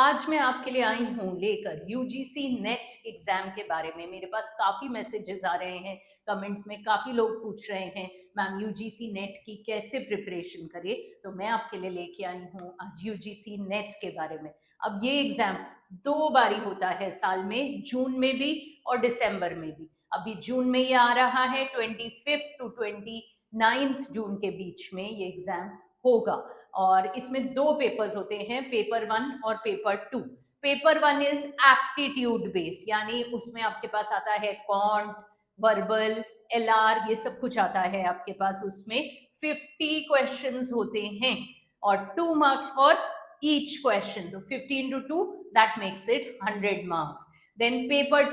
आज मैं आपके लिए आई हूँ लेकर यूजीसी नेट एग्जाम के बारे में। मेरे पास काफ़ी मैसेजेस आ रहे हैं, कमेंट्स में काफ़ी लोग पूछ रहे हैं मैम यूजीसी नेट की कैसे प्रिपरेशन करें। तो मैं आपके लिए लेके आई हूँ आज यूजीसी नेट के बारे में। अब ये एग्जाम दो बारी होता है साल में, जून में भी और दिसंबर में भी। अभी जून में ये आ रहा है 25 टू 29 जून के बीच में ये एग्जाम होगा। और इसमें दो पेपर्स होते हैं, पेपर 1 और paper 2। Paper 1 is aptitude based, यानी उसमें आपके पास आता है कॉन्ट, वर्बल, एलआर, ये सब कुछ आता है आपके पास। उसमें 50 क्वेश्चंस होते हैं और 2 मार्क्स फॉर ईच क्वेश्चन। तो 15 into 2 that makes it 100 marks. Then paper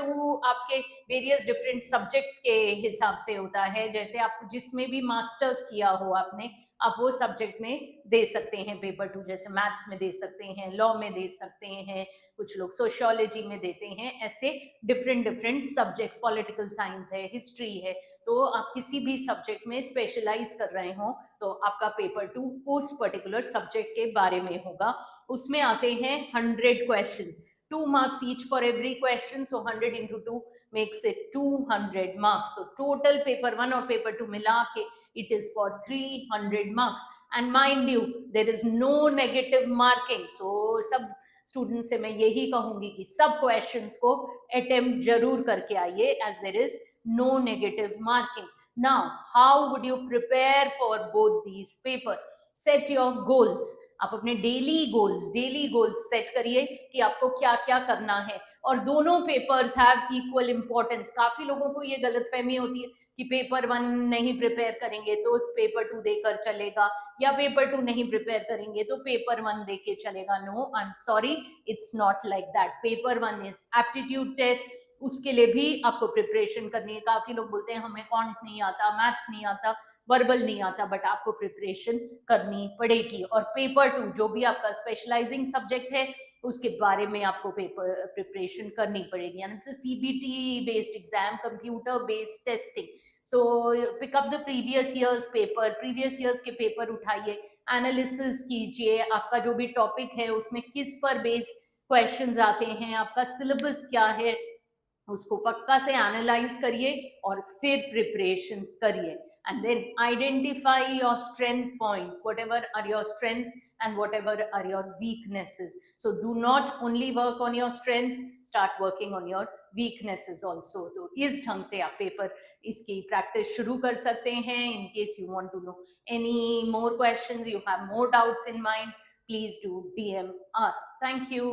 2 आपके वेरियस डिफरेंट सब्जेक्ट्स के हिसाब से होता है। जैसे आप जिसमें भी मास्टर्स किया हो आपने, आप वो सब्जेक्ट में दे सकते हैं पेपर 2। जैसे मैथ्स में दे सकते हैं, लॉ में दे सकते हैं, कुछ लोग सोशियोलॉजी में देते हैं, ऐसे different different subjects, political science है, हिस्ट्री है। तो आप किसी भी सब्जेक्ट में स्पेशलाइज कर रहे हो तो आपका पेपर 2 उस पर्टिकुलर सब्जेक्ट के बारे में होगा। उसमें आते हैं 100 question, 2 marks each for every question. So 100 into 2 makes it 200 marks. तो टोटल पेपर 1 और पेपर 2 मिला के it is for 300 marks. And mind you, there is no negative marking. So सब स्टूडेंट से मैं यही कहूंगी कि सब क्वेश्चंस को अटेम्प्ट जरूर करके आइए, as there is no negative marking. Now how would you prepare for both these paper? Set your goals. आप अपने डेली गोल्स सेट करिए कि आपको क्या क्या करना है। और दोनों पेपर्स हैव इक्वल इंपॉर्टेंस। काफी लोगों को ये गलतफहमी होती है कि पेपर 1 नहीं प्रिपेयर करेंगे तो पेपर 2 देकर चलेगा, या पेपर 2 नहीं प्रिपेयर करेंगे तो पेपर 1 देके चलेगा। No, I am sorry, it's not like that. Paper 1 is aptitude test, उसके लिए भी आपको प्रिपरेशन करनी है। काफी लोग बोलते हैं हमें कॉन्ट नहीं आता, मैथ्स नहीं आता, वर्बल नहीं आता, बट आपको प्रिपरेशन करनी पड़ेगी। और पेपर 2 जो भी आपका स्पेशलाइजिंग सब्जेक्ट है उसके बारे में आपको पेपर प्रिपरेशन करनी पड़ेगी। यानी CBT based exam, computer based testing. So pick up the previous years के पेपर उठाइए, एनालिसिस कीजिए, आपका जो भी टॉपिक है उसमें किस पर बेस्ड क्वेश्चंस आते हैं, आपका सिलेबस क्या है, उसको पक्का से एनालाइज करिए और फिर प्रिपरेशंस करिए। And then identify your strength points, whatever are your strengths and whatever are your weaknesses. So do not only work on your strengths, start working on your weaknesses also. तो इस ढंग से आप paper इसकी practice शुरू कर सकते हैं। In case you want to know any more questions, you have more doubts in mind, please do DM us. Thank you.